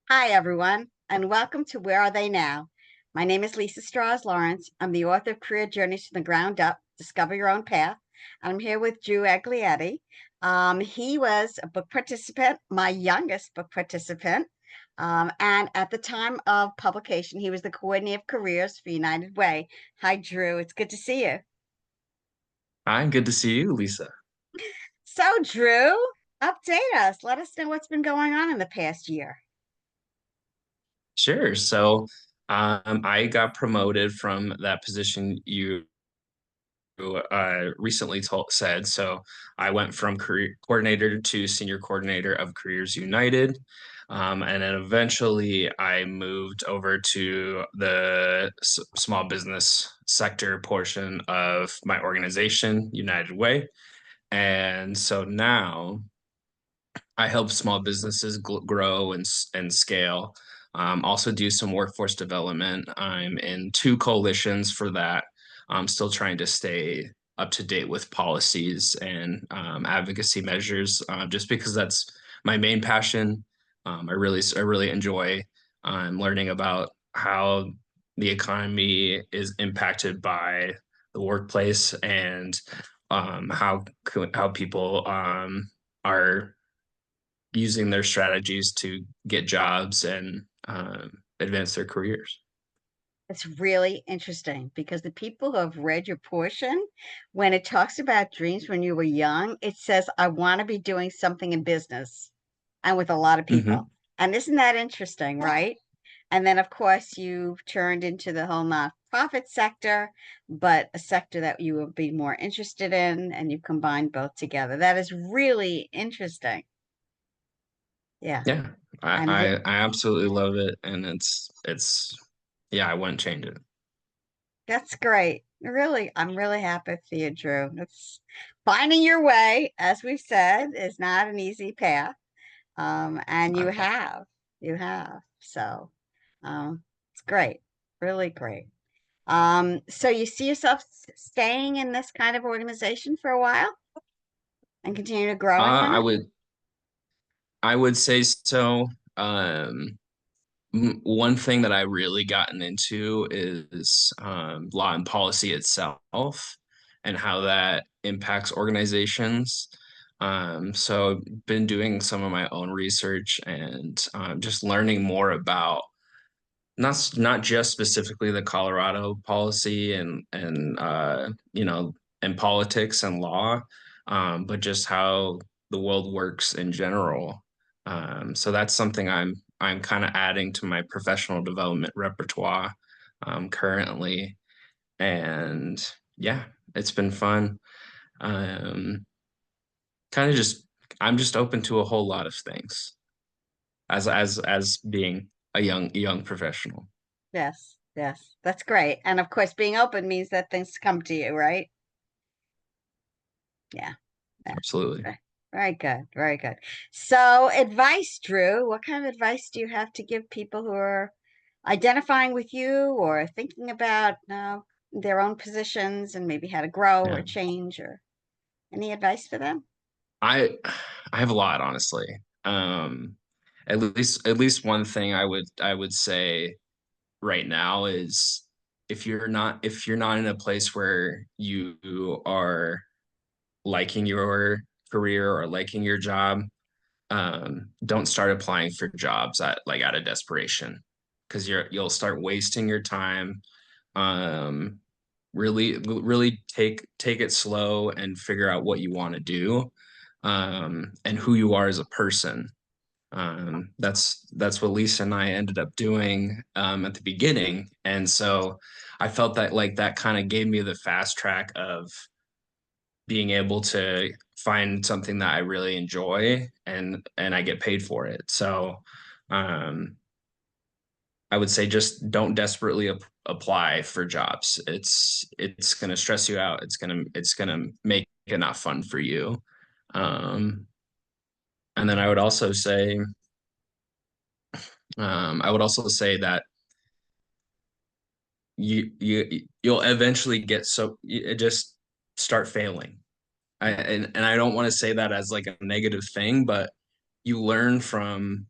Hi, everyone, and welcome to Where Are They Now? My name is Lisa Strahs-Lorenc. I'm the author of Career Journeys from the Ground Up, Discover Your Own Path. And I'm here with Drew Aglietti. He was a book participant, my youngest book participant. And at the time of publication, he was the coordinator of careers for United Way. Hi, Drew. It's good to see you. Hi, good to see you, Lisa. So, Drew, update us. Let us know what's been going on in the past year. Sure. I got promoted from that position you recently said. So, I went from career coordinator to senior coordinator of Careers United. And then eventually I moved over to the small business sector portion of my organization, United Way. And so now I help small businesses grow and scale. Also do some workforce development. I'm in two coalitions for that. I'm still trying to stay up to date with policies and advocacy measures, just because that's my main passion. I really enjoy learning about how the economy is impacted by the workplace and how people are using their strategies to get jobs and advance their careers. It's really interesting because the people who have read your portion, when it talks about dreams when you were young, it says, I want to be doing something in business and with a lot of people. Hmm. And isn't that interesting, right? And then, of course, you've turned into the whole nonprofit sector, but a sector that you would be more interested in, and you combine both together. That is really interesting. Yeah. Yeah, I, And I I absolutely love it, and it's yeah, I wouldn't change it. that's great. Really, I'm really happy for you, Drew. It's finding your way, as we've said, is not an easy path. And I, you have. So, it's great, really great. So you see yourself staying in this kind of organization for a while and continue to grow within I it? would say so. Um, One thing that I really gotten into is law and policy itself and how that impacts organizations. So been doing some of my own research and just learning more about not just specifically the Colorado policy and politics and law, but just how the world works in general. So that's something I'm kind of adding to my professional development repertoire currently, and yeah, it's been fun. Um, kind of just I'm just open to a whole lot of things as being a young professional. Yes, yes, that's great. And of course, being open means that things come to you, right? Yeah, yeah. Absolutely. Very very good, very good. So, advice, Drew, what kind of advice do you have to give people who are identifying with you or thinking about their own positions and maybe how to grow or Yeah. change or any advice for them? I I have a lot, honestly. Um, at least one thing I would say right now is if you're not in a place where you are liking your career or liking your job, don't start applying for jobs out of desperation because you'll start wasting your time. Um, really take it slow and figure out what you want to do, and who you are as a person. That's what Lisa and I ended up doing at the beginning, and so I felt that like that kind of gave me the fast track of being able to find something that I really enjoy and I get paid for it. So um, I would say just don't desperately apply for jobs. It's going to stress you out. It's going to make it not fun for you. Um, and then I would also say that you'll eventually get so you just start failing. And I don't want to say that as like a negative thing, but you learn from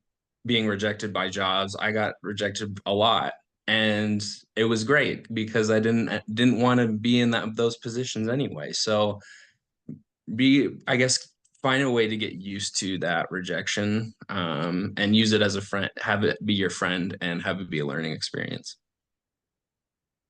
being rejected by jobs. I got rejected a lot, and it was great because I didn't want to be in those positions anyway. So I guess, find a way to get used to that rejection, and use it as a friend, have it be your friend, and have it be a learning experience.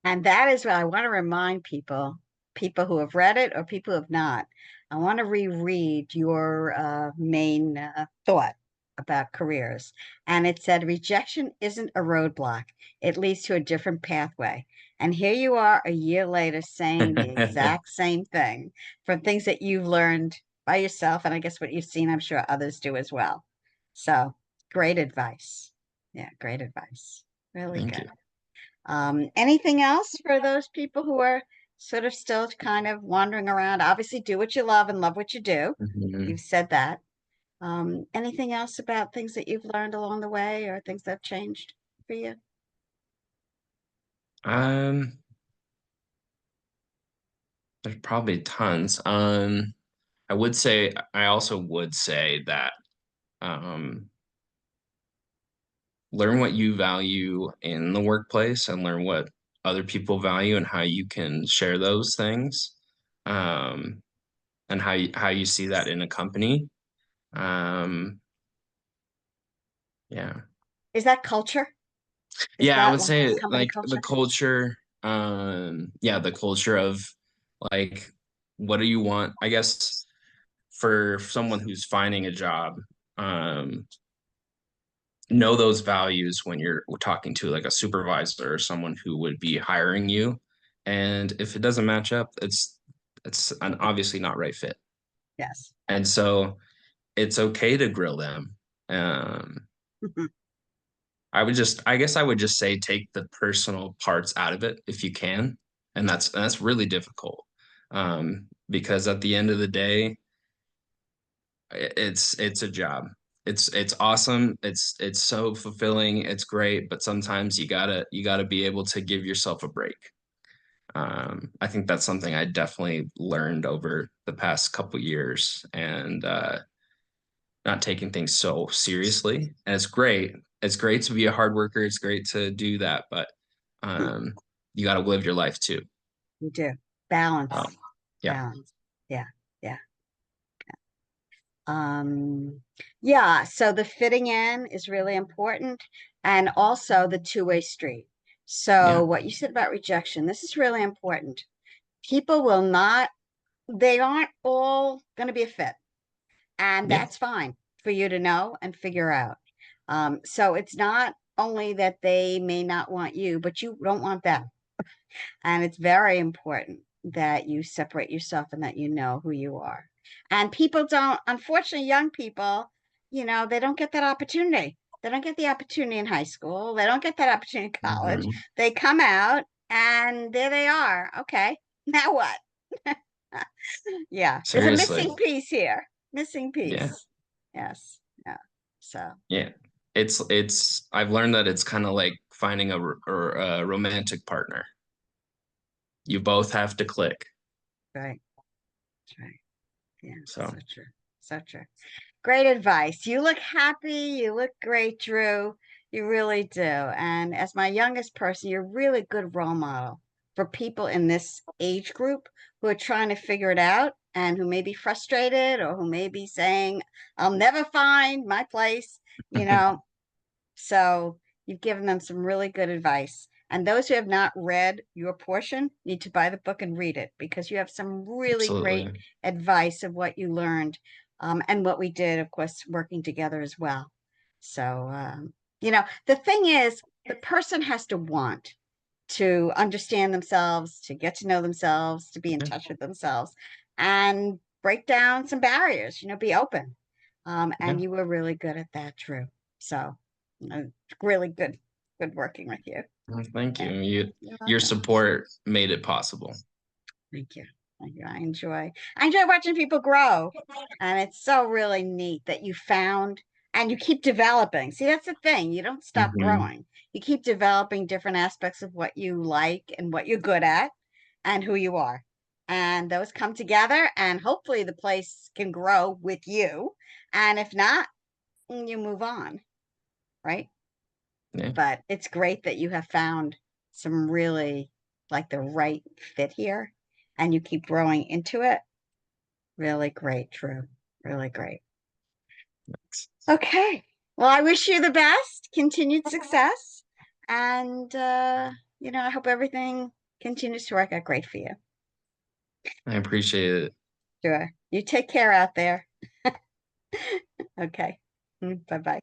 And that is what I want to remind people, people who have read it or people who have not. I want to reread your main thought about careers. And it said, rejection isn't a roadblock, it leads to a different pathway. And here you are a year later saying the exact same thing from things that you've learned by yourself. And I guess what you've seen, I'm sure others do as well. So great advice. Yeah, great advice. Really Thank you. good. Anything else for those people who are sort of still kind of wandering around? Obviously, do what you love and love what you do. Mhm. You've said that. Anything else about things that you've learned along the way or things that have changed for you? Um, there's probably tons. I also would say that, um, learn what you value in the workplace and learn what other people value and how you can share those things, um, and how you see that in a company. Um, yeah. Is that culture? Is Yeah, I that would like say company like the culture? culture, yeah, the culture of, like, what do you want? I guess for someone who's finding a job, um, know those values when you're talking to like a supervisor or someone who would be hiring you. And if it doesn't match up, it's an obviously not right fit. Yes. And so it's okay to grill them. Um, I guess I would just say take the personal parts out of it if you can. And that's really difficult. Because at the end of the day, it's a job. It's awesome. It's so fulfilling. It's great, but sometimes you gotta be able to give yourself a break. I think that's something I definitely learned over the past couple years, and not taking things so seriously. And it's great. It's great to be a hard worker. It's great to do that, but um, you got to live your life too. You do. Um, Balance. yeah, Balance. Yeah. Yeah. Um, yeah, so the fitting in is really important and also the two-way street. So yeah, what you said about rejection, this is really important. People will not, they aren't all going to be a fit, and yeah. that's fine for you to know and figure out. So it's not only that they may not want you, but you don't want them. And it's very important that you separate yourself and that you know who you are. And people don't, unfortunately, young people, they don't get that opportunity. They don't get the opportunity in high school. They don't get that opportunity in college. Mhm. They come out and there they are. Okay, now what? Yeah, there's a Seriously. missing piece here. Missing Yeah, piece. Yes. Yeah. So, yeah. It's I've learned that it's kind of like finding a romantic partner. You both have to click. right. That's right. Yeah. So So true. So true. Great advice. You look happy. You look great, Drew. You really do. And as my youngest person, you're a really good role model for people in this age group who are trying to figure it out and who may be frustrated or who may be saying, I'll never find my place, you know. So you've given them some really good advice. And those who have not read your portion need to buy the book and read it because you have some really great absolutely. advice of what you learned, and what we did, of course, working together as well. So, the thing is, the person has to want to understand themselves, to get to know themselves, to be in Yeah, touch with themselves, and break down some barriers, be open. And yeah. you were really good at that, Drew. So, uh, really good working with you. Well, thank you. Yeah, You you're your welcome. support made it possible. Thank you. Thank you. I enjoy watching people grow. And it's so really neat that you found and you keep developing. See, that's the thing. You don't stop Hmm. growing. You keep developing different aspects of what you like and what you're good at and who you are. And those come together and hopefully the place can grow with you. And if not, you move on. right? Yeah, But it's great that you have found some really like the right fit here and you keep growing into it. Really great, Drew. Really great. thanks. Okay. Well, I wish you the best, continued success. And, I hope everything continues to work out great for you. I appreciate it. Sure. You take care out there. Okay. Bye bye.